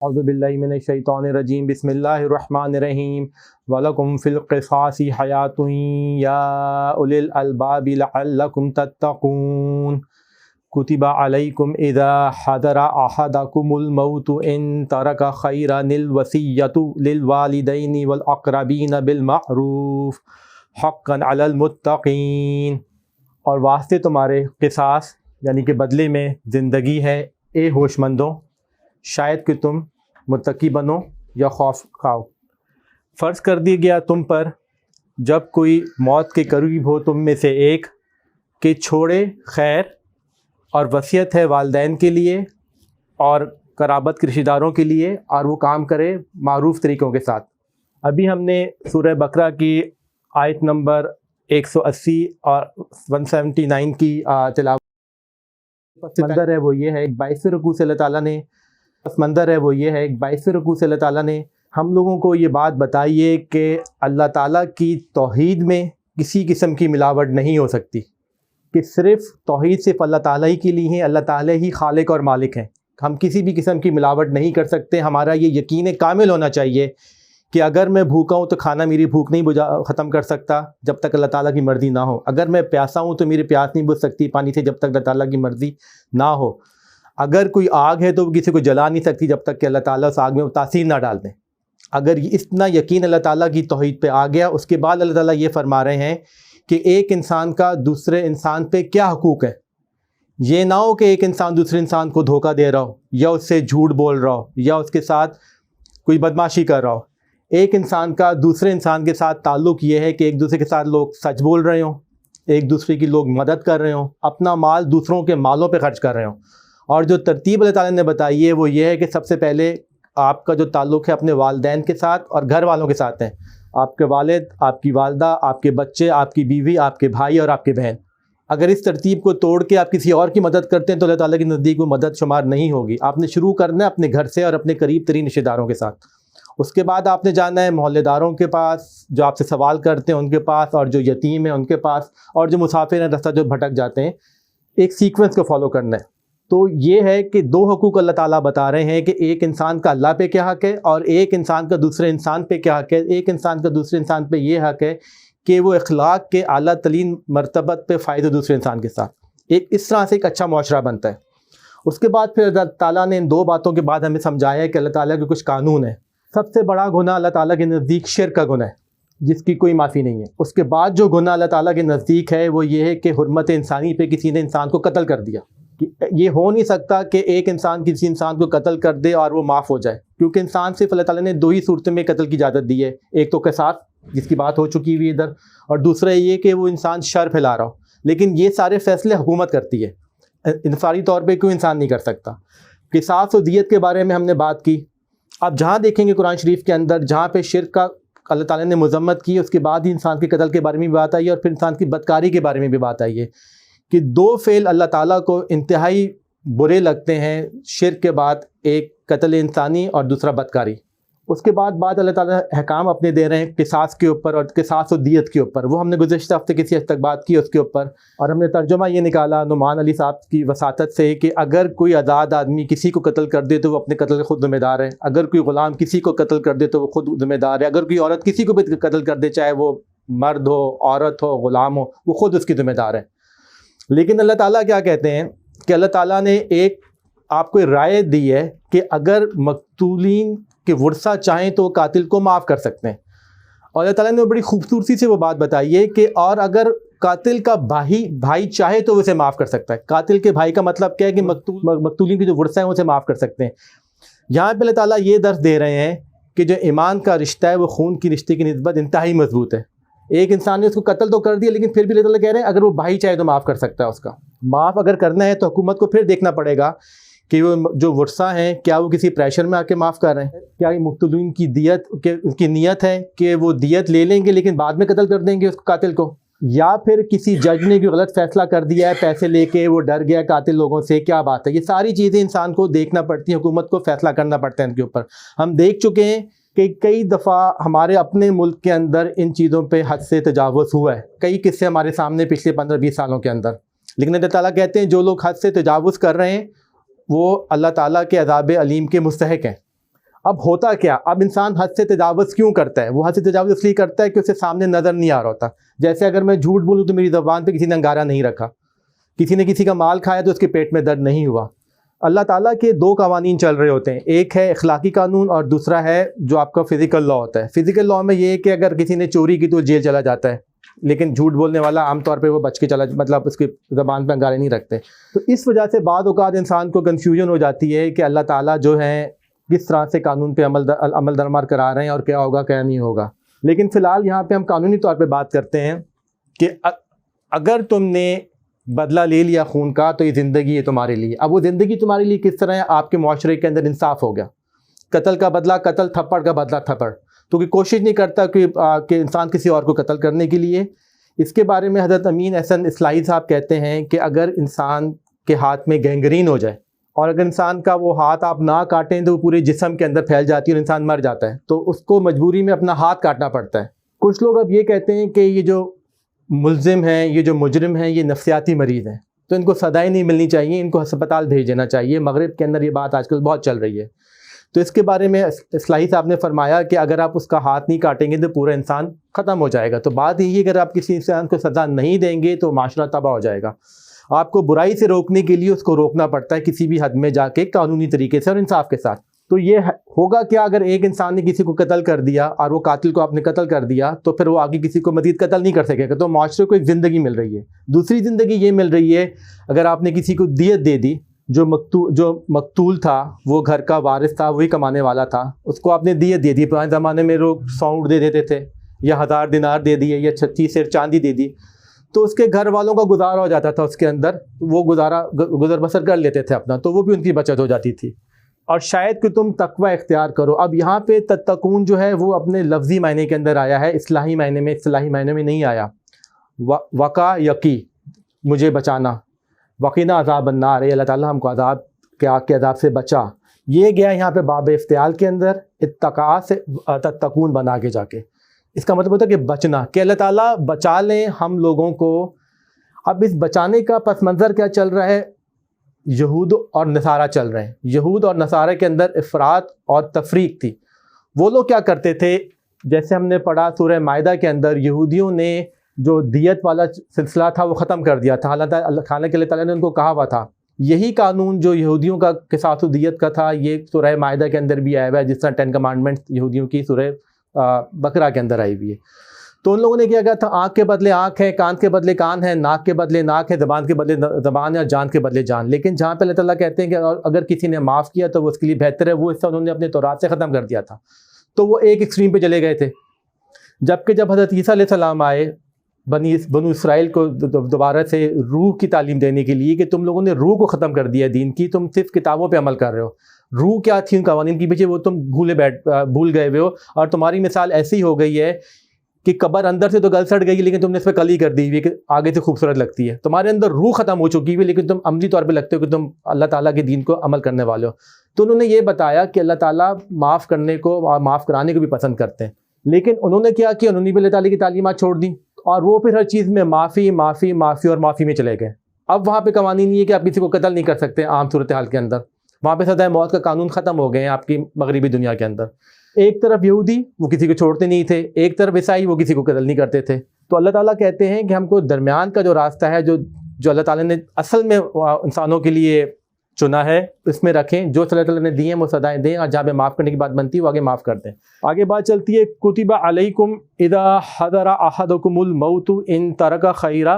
اعوذ باللہ من الشیطان الرجیم بسم اللہ الرحمن الرحیم وَلَكُمْ فِي الْقِصَاصِ حَيَاةٌ يَا أُولِي الْأَلْبَابِ لَعَلَّكُمْ تَتَّقُونَ كُتِبَ عَلَيْكُمْ إِذَا حَضَرَ أَحَدَكُمُ الْمَوْتُ إِن تَرَكَ خَيْرًا الْوَصِيَّةُ لِلْوَالِدَيْنِ وَالْأَقْرَبِينَ بِالْمَعْرُوفِ حَقًّا عَلَى الْمُتَّقِينَ۔ اور واسطے تمہارے قصاص یعنی کہ بدلے میں زندگی ہے اے ہوش مندوں، شاید کہ تم متقی بنو یا خوف کھاؤ۔ فرض کر دیا گیا تم پر جب کوئی موت کے قریب ہو تم میں سے ایک کہ چھوڑے خیر اور وصیت ہے والدین کے لیے اور قرابت کے رشتہ داروں کے لیے، اور وہ کام کرے معروف طریقوں کے ساتھ۔ ابھی ہم نے سورہ بقرہ کی آیت نمبر 180 اور 179 کی تلاوت۔ پس منظر ہے وہ یہ ہے 22 رکوع سے اللہ تعالیٰ نے ہم لوگوں کو یہ بات بتائی ہے کہ اللہ تعالیٰ کی توحید میں کسی قسم کی ملاوٹ نہیں ہو سکتی، کہ صرف توحید صرف اللہ تعالیٰ ہی کے لیے ہے، اللہ تعالیٰ ہی خالق اور مالک ہیں۔ ہم کسی بھی قسم کی ملاوٹ نہیں کر سکتے۔ ہمارا یہ یقین کامل ہونا چاہیے کہ اگر میں بھوکا ہوں تو کھانا میری بھوک نہیں ختم کر سکتا جب تک اللہ تعالیٰ کی مرضی نہ ہو۔ اگر میں پیاسا ہوں تو میری پیاس نہیں بجھ سکتی پانی سے جب تک اللہ تعالیٰ کی مرضی نہ ہو۔ اگر کوئی آگ ہے تو وہ کسی کو جلا نہیں سکتی جب تک کہ اللہ تعالیٰ اس آگ میں تاثیر نہ ڈال دیں۔ اگر اتنا یقین اللہ تعالیٰ کی توحید پہ آ گیا، اس کے بعد اللہ تعالیٰ یہ فرما رہے ہیں کہ ایک انسان کا دوسرے انسان پہ کیا حقوق ہے۔ یہ نہ ہو کہ ایک انسان دوسرے انسان کو دھوکہ دے رہا ہو، یا اس سے جھوٹ بول رہا ہو، یا اس کے ساتھ کوئی بدمعاشی کر رہا ہو۔ ایک انسان کا دوسرے انسان کے ساتھ تعلق یہ ہے کہ ایک دوسرے کے ساتھ لوگ سچ بول رہے ہوں، ایک دوسرے کی لوگ مدد کر رہے ہوں، اپنا مال دوسروں کے مالوں پہ خرچ کر رہے ہوں۔ اور جو ترتیب اللہ تعالیٰ نے بتائی ہے وہ یہ ہے کہ سب سے پہلے آپ کا جو تعلق ہے اپنے والدین کے ساتھ اور گھر والوں کے ساتھ ہے۔ آپ کے والد، آپ کی والدہ، آپ کے بچے، آپ کی بیوی، آپ کے بھائی اور آپ کے بہن۔ اگر اس ترتیب کو توڑ کے آپ کسی اور کی مدد کرتے ہیں تو اللہ تعالیٰ کے نزدیک وہ مدد شمار نہیں ہوگی۔ آپ نے شروع کرنا ہے اپنے گھر سے اور اپنے قریب ترین رشتہ داروں کے ساتھ۔ اس کے بعد آپ نے جانا ہے محلے داروں کے پاس جو آپ سے سوال کرتے ہیں ان کے پاس، اور جو یتیم ہیں ان کے پاس، اور جو مسافر ہیں رستہ جو بھٹک جاتے ہیں۔ ایک سیکوینس کو فالو کرنا ہے۔ تو یہ ہے کہ دو حقوق اللہ تعالیٰ بتا رہے ہیں کہ ایک انسان کا اللہ پہ کیا حق ہے اور ایک انسان کا دوسرے انسان پہ کیا حق ہے۔ ایک انسان کا دوسرے انسان پہ یہ حق ہے کہ وہ اخلاق کے اعلیٰ ترین مرتبت پہ فائدہ دوسرے انسان کے ساتھ، اس طرح سے ایک اچھا معاشرہ بنتا ہے۔ اس کے بعد پھر اللہ تعالیٰ نے ان دو باتوں کے بعد ہمیں سمجھایا ہے کہ اللہ تعالیٰ کے کچھ قانون ہیں۔ سب سے بڑا گناہ اللہ تعالیٰ کے نزدیک شرک کا گناہ ہے جس کی کوئی معافی نہیں ہے۔ اس کے بعد جو گناہ اللہ تعالیٰ کے نزدیک ہے وہ یہ ہے کہ حرمت انسانی پہ کسی نے انسان کو قتل کر دیا۔ یہ ہو نہیں سکتا کہ ایک انسان کسی انسان کو قتل کر دے اور وہ معاف ہو جائے، کیونکہ انسان صرف اللہ تعالیٰ نے دو ہی صورتوں میں قتل کی اجازت دی ہے۔ ایک تو قصاص جس کی بات ہو چکی ہوئی ادھر، اور دوسرا یہ کہ وہ انسان شر پھیلا رہا ہو۔ لیکن یہ سارے فیصلے حکومت کرتی ہے، انفرادی طور پہ کوئی انسان نہیں کر سکتا۔ قصاص و دیت کے بارے میں ہم نے بات کی۔ اب جہاں دیکھیں گے قرآن شریف کے اندر جہاں پہ شرک کا اللہ تعالیٰ نے مذمت کی، اس کے بعد ہی انسان کے قتل کے بارے میں بھی بات آئی ہے، اور پھر انسان کی بدکاری کے بارے میں بھی بات آئی ہے کہ دو فعل اللہ تعالیٰ کو انتہائی برے لگتے ہیں شرک کے بعد، ایک قتل انسانی اور دوسرا بدکاری۔ اس کے بعد اللہ تعالیٰ احکام اپنے دے رہے ہیں قصاص کے اوپر اور قصاص و دیت کے اوپر۔ وہ ہم نے گزشتہ ہفتے کسی حد تک بات کی اس کے اوپر، اور ہم نے ترجمہ یہ نکالا نعمان علی صاحب کی وساطت سے کہ اگر کوئی آزاد آدمی کسی کو قتل کر دے تو وہ اپنے قتل کے خود ذمہ دار ہے، اگر کوئی غلام کسی کو قتل کر دے تو وہ خود ذمہ دار ہے، اگر کوئی عورت کسی کو بھی قتل کر دے چاہے وہ مرد ہو، عورت ہو، غلام ہو، وہ خود اس کی ذمہ دار ہے۔ لیکن اللہ تعالیٰ کیا کہتے ہیں کہ اللہ تعالیٰ نے ایک آپ کو رائے دی ہے کہ اگر مقتولین کے ورثہ چاہیں تو وہ قاتل کو معاف کر سکتے ہیں، اور اللہ تعالیٰ نے بڑی خوبصورتی سے وہ بات بتائی ہے کہ اور اگر قاتل کا بھائی چاہے تو اسے معاف کر سکتا ہے۔ قاتل کے بھائی کا مطلب کیا ہے کہ مقتولین کے جو ورثہ ہیں اسے معاف کر سکتے ہیں۔ یہاں پہ اللہ تعالیٰ یہ درس دے رہے ہیں کہ جو ایمان کا رشتہ ہے وہ خون کی رشتے کی نسبت انتہائی مضبوط ہے۔ ایک انسان نے اس کو قتل تو کر دیا لیکن پھر بھی اللہ تعالیٰ کہہ رہے ہیں اگر وہ بھائی چاہے تو معاف کر سکتا ہے اس کا۔ معاف اگر کرنا ہے تو حکومت کو پھر دیکھنا پڑے گا کہ وہ جو ورثہ ہیں کیا وہ کسی پریشر میں آ کے معاف کر رہے ہیں، کیا مقتولین کی دیت کی نیت ہے کہ وہ دیت لے لیں گے لیکن بعد میں قتل کر دیں گے اس قاتل کو، یا پھر کسی جج نے کوئی غلط فیصلہ کر دیا ہے پیسے لے کے وہ ڈر گیا قاتل لوگوں سے، کیا بات ہے۔ یہ ساری چیزیں انسان کو دیکھنا پڑتی ہیں، حکومت کو فیصلہ کرنا پڑتا ہے ان کے اوپر۔ ہم دیکھ چکے ہیں کہ کئی دفعہ ہمارے اپنے ملک کے اندر ان چیزوں پہ حد سے تجاوز ہوا ہے، کئی قصے ہمارے سامنے پچھلے 15-20 سالوں کے اندر۔ لیکن اللہ تعالیٰ کہتے ہیں جو لوگ حد سے تجاوز کر رہے ہیں وہ اللہ تعالیٰ کے عذاب علیم کے مستحق ہیں۔ اب ہوتا کیا، اب انسان حد سے تجاوز کیوں کرتا ہے؟ وہ حد سے تجاوز اس لیے کرتا ہے کہ اسے سامنے نظر نہیں آ رہا ہوتا. جیسے اگر میں جھوٹ بولوں تو میری زبان پہ کسی نے انگارہ نہیں رکھا، کسی نے کسی کا مال کھایا تو اس کے پیٹ میں درد نہیں ہوا. اللہ تعالیٰ کے دو قوانین چل رہے ہوتے ہیں، ایک ہے اخلاقی قانون اور دوسرا ہے جو آپ کا فزیکل لا ہوتا ہے. فزیکل لا میں یہ ہے کہ اگر کسی نے چوری کی تو جیل چلا جاتا ہے، لیکن جھوٹ بولنے والا عام طور پہ وہ بچ کے مطلب اس کی زبان پہ انگارے نہیں رکھتے. تو اس وجہ سے بعض اوقات انسان کو کنفیوژن ہو جاتی ہے کہ اللہ تعالیٰ جو ہیں کس طرح سے قانون پہ عمل درآمد کرا رہے ہیں اور کیا ہوگا کیا نہیں ہوگا. لیکن فی الحال یہاں پہ ہم قانونی طور پہ بات کرتے ہیں کہ اگر تم نے بدلہ لے لیا خون کا تو یہ زندگی ہے تمہارے لیے. اب وہ زندگی تمہارے لیے کس طرح ہے؟ آپ کے معاشرے کے اندر انصاف ہو گیا، قتل کا بدلہ قتل، تھپڑ کا بدلہ تھپڑ. تو کوئی کوشش نہیں کرتا کہ انسان کسی اور کو قتل کرنے کے لیے. اس کے بارے میں حضرت امین احسن اصلاحی صاحب کہتے ہیں کہ اگر انسان کے ہاتھ میں گینگرین ہو جائے اور اگر انسان کا وہ ہاتھ آپ نہ کاٹیں تو وہ پورے جسم کے اندر پھیل جاتی ہے اور انسان مر جاتا ہے، تو اس کو مجبوری میں اپنا ہاتھ کاٹنا پڑتا ہے. کچھ لوگ اب یہ کہتے ہیں کہ یہ جو ملزم ہیں، یہ جو مجرم ہیں، یہ نفسیاتی مریض ہیں، تو ان کو سزائیں نہیں ملنی چاہیے، ان کو ہسپتال بھیج دینا چاہیے. مغرب کے اندر یہ بات آج کل بہت چل رہی ہے. تو اس کے بارے میں اصلاحی صاحب نے فرمایا کہ اگر آپ اس کا ہاتھ نہیں کاٹیں گے تو پورا انسان ختم ہو جائے گا. تو بات یہی ہے کہ اگر آپ کسی انسان کو سزا نہیں دیں گے تو معاشرہ تباہ ہو جائے گا. آپ کو برائی سے روکنے کے لیے اس کو روکنا پڑتا ہے کسی بھی حد میں جا کے، قانونی طریقے سے اور انصاف کے ساتھ. تو یہ ہوگا کیا اگر ایک انسان نے کسی کو قتل کر دیا اور وہ قاتل کو آپ نے قتل کر دیا تو پھر وہ آگے کسی کو مزید قتل نہیں کر سکے گا. تو معاشرے کو ایک زندگی مل رہی ہے. دوسری زندگی یہ مل رہی ہے اگر آپ نے کسی کو دیت دے دی، جو مقتول تھا وہ گھر کا وارث تھا، وہی کمانے والا تھا، اس کو آپ نے دیت دے دی. پرانے زمانے میں لوگ 100 اونٹ دے دیتے تھے یا 1000 دینار دے دیے یا 36 سیر چاندی دے دی، تو اس کے گھر والوں کا گزارا ہو جاتا تھا، اس کے اندر وہ گزر بسر کر لیتے تھے اپنا، تو وہ بھی ان کی بچت ہو جاتی تھی. اور شاید کہ تم تقوی اختیار کرو. اب یہاں پہ تتقون جو ہے وہ اپنے لفظی معنی کے اندر آیا ہے، اصطلاحی معنی میں نہیں آیا. وقا یقی، مجھے بچانا، وقینا عذاب النار، اللہ تعالیٰ ہم کو عذاب کے آگ کے عذاب سے بچا. یہ گیا یہاں پہ باب افتعال کے اندر اتقاء سے تتقون بنا کے جا کے. اس کا مطلب ہوتا ہے کہ بچنا، کہ اللہ تعالیٰ بچا لیں ہم لوگوں کو. اب اس بچانے کا پس منظر کیا چل رہا ہے؟ یہود اور نصارہ چل رہے ہیں. یہود اور نصارہ کے اندر افراط اور تفریق تھی. وہ لوگ کیا کرتے تھے؟ جیسے ہم نے پڑھا سورہ مائدہ کے اندر، یہودیوں نے جو دیت والا سلسلہ تھا وہ ختم کر دیا تھا. حالانکہ اللہ تعالیٰ نے ان کو کہا ہوا تھا. یہی قانون جو یہودیوں کا قصاص و دیت کا تھا یہ سورہ مائدہ کے اندر بھی آیا ہوا ہے، جس طرح 10 کمانڈمنٹس یہودیوں کی سورہ بقرہ کے اندر آئی ہوئی ہے. تو ان لوگوں نے کیا کہا تھا؟ آنکھ کے بدلے آنکھ ہے، کان کے بدلے کان ہے، ناک کے بدلے ناک ہے، زبان کے بدلے زبان ہے، اور جان کے بدلے جان. لیکن جہاں پہ اللہ تعالیٰ کہتے ہیں کہ اگر کسی نے معاف کیا تو وہ اس کے لیے بہتر ہے، وہ حصہ انہوں نے اپنے تورات سے ختم کر دیا تھا. تو وہ ایک ایکسٹریم پہ چلے گئے تھے. جبکہ جب حضرت عیسیٰ علیہ السلام آئے بنو اسرائیل کو دوبارہ سے روح کی تعلیم دینے کے لیے کہ تم لوگوں نے روح کو ختم کر دیا دین کی، تم صرف کتابوں پہ عمل کر رہے ہو. روح کیا تھی ان قوانین کے پیچھے وہ تم بھول گئے ہوئے ہو، اور تمہاری مثال ایسی ہو گئی ہے کہ قبر اندر سے تو گل سڑ گئی لیکن تم نے اس پہ کلی کر دی ہوئی کہ آگے سے خوبصورت لگتی ہے. تمہارے اندر روح ختم ہو چکی ہوئی لیکن تم عملی طور پہ لگتے ہو کہ تم اللہ تعالیٰ کے دین کو عمل کرنے والے ہو. تو انہوں نے یہ بتایا کہ اللہ تعالیٰ معاف کرنے کو اور معاف کرانے کو بھی پسند کرتے ہیں. لیکن انہوں نے کیا انہوں نے بھی اللہ تعالیٰ کی تعلیمات چھوڑ دیں اور وہ پھر ہر چیز میں معافی معافی معافی اور معافی میں چلے گئے. اب وہاں پہ قوانین یہ ہے کہ آپ کسی کو قتل نہیں کر سکتے عام صورتحال کے اندر. وہاں پہ سزائے موت کا قانون ختم ہو گئے ہیں آپ کی مغربی دنیا کے اندر. ایک طرف یہودی وہ کسی کو چھوڑتے نہیں تھے، ایک طرف عیسائی وہ کسی کو قتل نہیں کرتے تھے. تو اللہ تعالیٰ کہتے ہیں کہ ہم کو درمیان کا جو راستہ ہے جو اللہ تعالیٰ نے اصل میں انسانوں کے لیے چنا ہے اس میں رکھیں. جو اللہ تعالیٰ نے دی ہیں وہ سزائیں دیں، اور جہاں پہ معاف کرنے کی بات بنتی ہے وہ آگے معاف کر دیں. آگے بات چلتی ہے کتب علیکم اذا حضر احدکم الموت ان ترک خیرا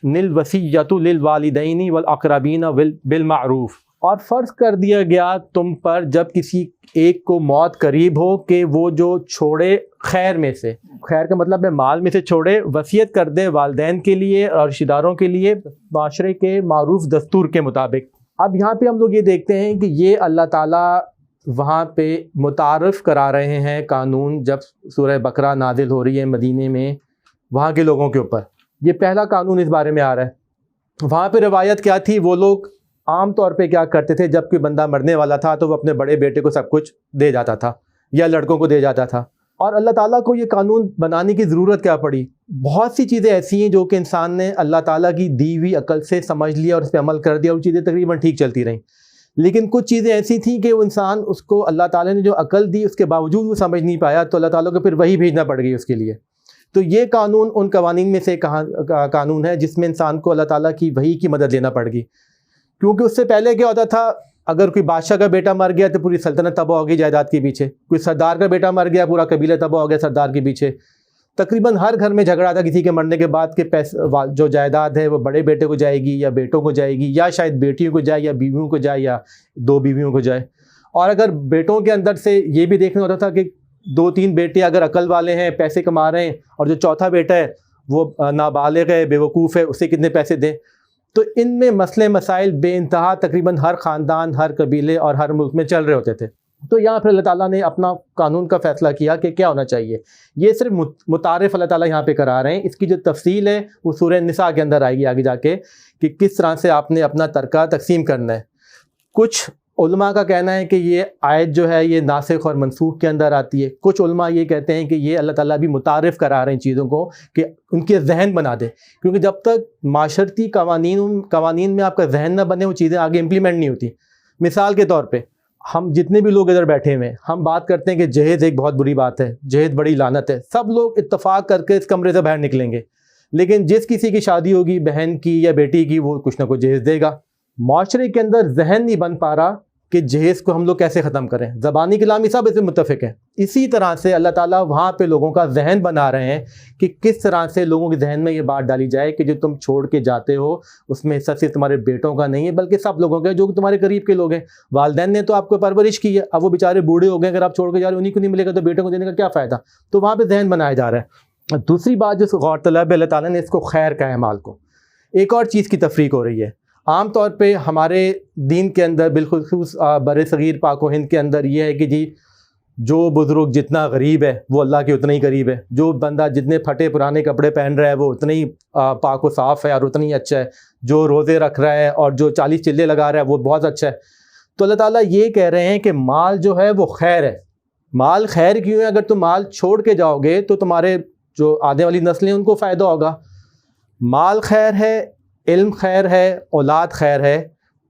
الوصیۃ للوالدین والاقربین بالمعروف. اور فرض کر دیا گیا تم پر جب کسی ایک کو موت قریب ہو کہ وہ جو چھوڑے خیر میں سے، خیر کا مطلب ہے مال میں سے چھوڑے، وصیت کر دے والدین کے لیے اور رشتہ داروں کے لیے معاشرے کے معروف دستور کے مطابق. اب یہاں پہ ہم لوگ یہ دیکھتے ہیں کہ یہ اللہ تعالیٰ وہاں پہ متعارف کرا رہے ہیں قانون. جب سورہ بقرہ نازل ہو رہی ہے مدینے میں وہاں کے لوگوں کے اوپر، یہ پہلا قانون اس بارے میں آ رہا ہے. وہاں پہ روایت کیا تھی؟ وہ لوگ عام طور پہ کیا کرتے تھے جب کوئی بندہ مرنے والا تھا تو وہ اپنے بڑے بیٹے کو سب کچھ دے جاتا تھا یا لڑکوں کو دے جاتا تھا. اور اللہ تعالیٰ کو یہ قانون بنانے کی ضرورت کیا پڑی؟ بہت سی چیزیں ایسی ہیں جو کہ انسان نے اللہ تعالیٰ کی دی ہوئی عقل سے سمجھ لیا اور اس پہ عمل کر دیا، وہ چیزیں تقریباً ٹھیک چلتی رہیں. لیکن کچھ چیزیں ایسی تھیں کہ وہ انسان اس کو اللہ تعالیٰ نے جو عقل دی اس کے باوجود وہ سمجھ نہیں پایا، تو اللہ تعالیٰ کو پھر وہی بھیجنا پڑ گئی اس کے لیے۔ تو یہ قانون ان قوانین میں سے قانون ہے جس میں انسان کو اللہ تعالیٰ کی وحی کی مدد لینا پڑ گئی، کیونکہ اس سے پہلے کیا ہوتا تھا، اگر کوئی بادشاہ کا بیٹا مر گیا تو پوری سلطنت تباہ ہو گئی جائیداد کے پیچھے، کوئی سردار کا بیٹا مر گیا پورا قبیلہ تباہ ہو گیا سردار کے پیچھے، تقریباً ہر گھر میں جھگڑا تھا کسی کے مرنے کے بعد کہ جو جائیداد ہے وہ بڑے بیٹے کو جائے گی یا بیٹوں کو جائے گی، یا شاید بیٹیوں کو جائے یا بیویوں کو جائے یا 2 بیویوں کو جائے۔ اور اگر بیٹوں کے اندر سے یہ بھی دیکھنا ہوتا تھا کہ 2-3 بیٹے اگر عقل والے ہیں، پیسے کما رہے ہیں، اور جو چوتھا بیٹا ہے وہ نابالغ ہے، بیوقوف ہے، اسے کتنے پیسے دیں۔ تو ان میں مسئلے مسائل بے انتہا تقریباً ہر خاندان، ہر قبیلے اور ہر ملک میں چل رہے ہوتے تھے۔ تو یہاں پھر اللہ تعالیٰ نے اپنا قانون کا فیصلہ کیا کہ کیا ہونا چاہیے۔ یہ صرف متعارف اللہ تعالیٰ یہاں پہ کرا رہے ہیں، اس کی جو تفصیل ہے وہ سورہ نساء کے اندر آئے گی آگے جا کے کہ کس طرح سے آپ نے اپنا ترکہ تقسیم کرنا ہے۔ کچھ علماء کا کہنا ہے کہ یہ آیت جو ہے یہ ناسخ اور منسوخ کے اندر آتی ہے، کچھ علماء یہ کہتے ہیں کہ یہ اللہ تعالیٰ بھی متعارف کرا رہے ہیں چیزوں کو کہ ان کے ذہن بنا دے، کیونکہ جب تک معاشرتی قوانین میں آپ کا ذہن نہ بنے وہ چیزیں آگے امپلیمنٹ نہیں ہوتی۔ مثال کے طور پہ ہم جتنے بھی لوگ ادھر بیٹھے ہوئے ہیں، ہم بات کرتے ہیں کہ جہیز ایک بہت بری بات ہے، جہیز بڑی لعنت ہے، سب لوگ اتفاق کر کے اس کمرے سے باہر نکلیں گے، لیکن جس کسی کی شادی ہوگی بہن کی یا بیٹی کی وہ کچھ نہ کچھ جہیز دے گا۔ معاشرے کے اندر ذہن نہیں بن پا رہا کہ جہیز کو ہم لوگ کیسے ختم کریں، زبانی کلامی سب اس میں متفق ہیں۔ اسی طرح سے اللہ تعالیٰ وہاں پہ لوگوں کا ذہن بنا رہے ہیں کہ کس طرح سے لوگوں کے ذہن میں یہ بات ڈالی جائے کہ جو تم چھوڑ کے جاتے ہو اس میں حصہ صرف تمہارے بیٹوں کا نہیں ہے بلکہ سب لوگوں کا ہے جو تمہارے قریب کے لوگ ہیں۔ والدین نے تو آپ کو پرورش کی ہے، اب وہ بیچارے بوڑھے ہو گئے، اگر آپ چھوڑ کے جا رہے ہیں انہیں کو نہیں ملے گا تو بیٹوں کو دینے کا کیا فائدہ؟ تو وہاں پہ ذہن بنایا جا رہا ہے۔ دوسری بات جو غور طلب ہے، اللہ تعالیٰ نے اس کو خیر کہا ہے مال کو۔ ایک اور چیز کی تفریق ہو رہی ہے، عام طور پہ ہمارے دین کے اندر بالخصوص بر صغیر پاک و ہند کے اندر یہ ہے کہ جی جو بزرگ جتنا غریب ہے وہ اللہ کے اتنا ہی قریب ہے، جو بندہ جتنے پھٹے پرانے کپڑے پہن رہا ہے وہ اتنا ہی پاک و صاف ہے اور اتنا ہی اچھا ہے، جو روزے رکھ رہا ہے اور جو 40 چلے لگا رہا ہے وہ بہت اچھا ہے۔ تو اللہ تعالیٰ یہ کہہ رہے ہیں کہ مال جو ہے وہ خیر ہے۔ مال خیر کیوں ہے؟ اگر تم مال چھوڑ کے جاؤ گے تو تمہارے جو آنے والی نسلیں ان کو فائدہ ہوگا۔ مال خیر ہے، علم خیر ہے، اولاد خیر ہے،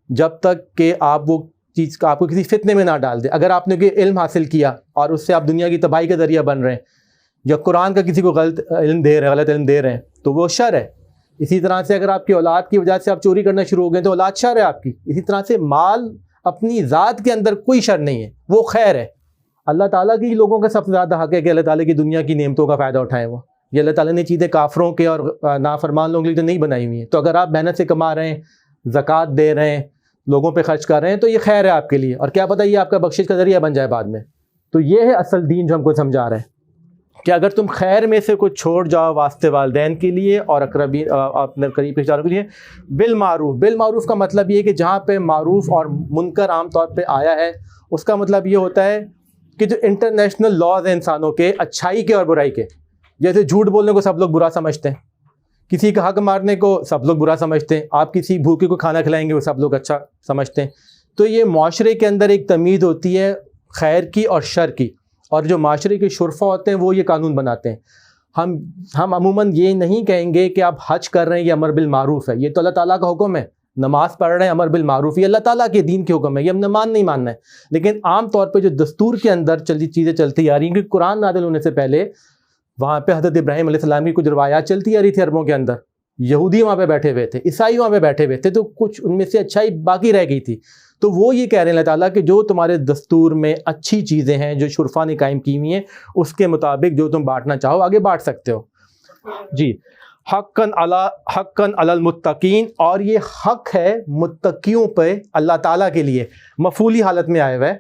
جب تک کہ آپ وہ چیز کا آپ کو کسی فتنے میں نہ ڈال دے۔ اگر آپ نے کوئی علم حاصل کیا اور اس سے آپ دنیا کی تباہی کا ذریعہ بن رہے ہیں، یا قرآن کا کسی کو غلط علم دے رہے ہیں تو وہ شر ہے۔ اسی طرح سے اگر آپ کی اولاد کی وجہ سے آپ چوری کرنا شروع ہو گئے تو اولاد شر ہے آپ کی۔ اسی طرح سے مال اپنی ذات کے اندر کوئی شر نہیں ہے، وہ خیر ہے۔ اللہ تعالیٰ کی لوگوں کا سب سے زیادہ حق ہے کہ اللہ تعالیٰ کی دنیا کی نعمتوں کا فائدہ اٹھائیں۔ وہ یہ اللہ تعالیٰ نے چیزیں کافروں کے اور نافرمان لوگوں کے لیے تو نہیں بنائی ہوئی ہیں۔ تو اگر آپ محنت سے کما رہے ہیں، زکوٰۃ دے رہے ہیں، لوگوں پہ خرچ کر رہے ہیں تو یہ خیر ہے آپ کے لیے، اور کیا پتہ یہ آپ کا بخشش کا ذریعہ بن جائے بعد میں۔ تو یہ ہے اصل دین جو ہم کو سمجھا رہے ہیں کہ اگر تم خیر میں سے کچھ چھوڑ جاؤ واسطے والدین کے لیے اور اقربین اپنے قریب رشتہ داروں کے لیے، بالمعروف کا مطلب یہ ہے کہ جہاں پہ معروف اور منکر عام طور پہ آیا ہے اس کا مطلب یہ ہوتا ہے کہ جو انٹرنیشنل لاز ہیں انسانوں کے، اچھائی کے اور برائی کے، جیسے جھوٹ بولنے کو سب لوگ برا سمجھتے ہیں، کسی کا حق مارنے کو سب لوگ برا سمجھتے ہیں، آپ کسی بھوکے کو کھانا کھلائیں گے وہ سب لوگ اچھا سمجھتے ہیں۔ تو یہ معاشرے کے اندر ایک تمیز ہوتی ہے خیر کی اور شر کی، اور جو معاشرے کے شرفا ہوتے ہیں وہ یہ قانون بناتے ہیں۔ ہم عموماً یہ نہیں کہیں گے کہ آپ حج کر رہے ہیں یہ امر بالمعروف ہے، یہ تو اللہ تعالیٰ کا حکم ہے، نماز پڑھ رہے ہیں امر بالمعروف، یہ اللہ تعالیٰ کے دین کے حکم ہے، یہ ہم نے نہیں ماننا ہے۔ لیکن عام طور پہ جو دستور کے اندر چیزیں چلتی آ رہی ہیں، کیونکہ قرآن نازل ہونے سے پہلے وہاں پہ حضرت ابراہیم علیہ السلام کی کچھ روایات چلتی آ رہی تھی عربوں کے اندر، یہودی وہاں پہ بیٹھے ہوئے تھے، عیسائی وہاں پہ بیٹھے ہوئے تھے، تو کچھ ان میں سے اچھائی باقی رہ گئی تھی۔ تو وہ یہ کہہ رہے ہیں اللہ تعالیٰ کہ جو تمہارے دستور میں اچھی چیزیں ہیں جو شرفا نے قائم کی ہوئی ہیں اس کے مطابق جو تم بانٹنا چاہو آگے بانٹ سکتے ہو۔ جی، حقاً علی المتقین، اور یہ حق ہے متقیوں پہ اللہ تعالیٰ کے لیے، مفعولی حالت میں آئے ہوئے،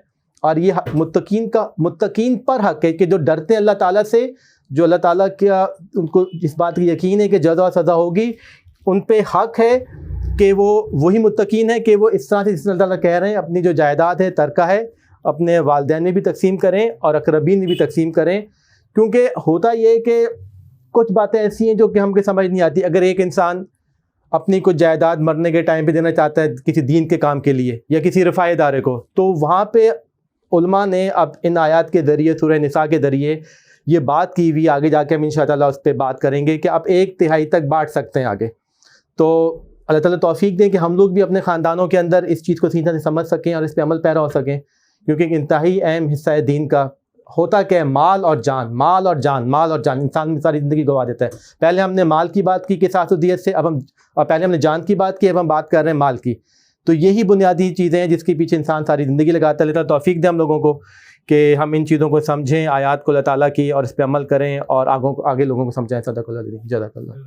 اور یہ متقین پر حق ہے کہ جو ڈرتے ہیں اللہ تعالیٰ سے، جو اللہ تعالیٰ کا ان کو اس بات کی یقین ہے کہ جزا و سزا ہوگی، ان پہ حق ہے کہ وہ وہی متقین ہے کہ وہ اس طرح سے جس طرح اللہ تعالیٰ کہہ رہے ہیں اپنی جو جائیداد ہے ترکہ ہے اپنے والدین میں بھی تقسیم کریں اور اقربین میں بھی تقسیم کریں، کیونکہ ہوتا یہ ہے کہ کچھ باتیں ایسی ہیں جو کہ ہم کو سمجھ نہیں آتی۔ اگر ایک انسان اپنی کچھ جائیداد مرنے کے ٹائم پہ دینا چاہتا ہے کسی دین کے کام کے لیے یا کسی رفاعی ادارے کو، تو وہاں پہ علماء نے اب ان آیات کے ذریعے سورہ نساء کے ذریعے یہ بات کی ہوئی، آگے جا کے ہم انشاءاللہ اس پہ بات کریں گے کہ آپ 1/3 تک بانٹ سکتے ہیں آگے۔ تو اللہ تعالیٰ توفیق دیں کہ ہم لوگ بھی اپنے خاندانوں کے اندر اس چیز کو سیدھا سے سمجھ سکیں اور اس پہ عمل پیرا ہو سکیں، کیونکہ ایک انتہائی اہم حصہ ہے دین کا ہوتا کہ مال اور جان، مال اور جان، مال اور جان انسان میں ساری زندگی گوا دیتا ہے۔ پہلے ہم نے مال کی بات کی کہ ساس و دیت سے، پہلے ہم نے جان کی بات کی، اب ہم بات کر رہے ہیں مال کی۔ تو یہی بنیادی چیزیں ہیں جس کے پیچھے انسان ساری زندگی لگاتا ہے۔ اللہ تعالیٰ توفیق دے ہم لوگوں کو کہ ہم ان چیزوں کو سمجھیں، آیات کو اللہ تعالیٰ کی، اور اس پہ عمل کریں اور آگے لوگوں کو سمجھائیں۔ صدق اللہ العظیم، جزاک اللہ۔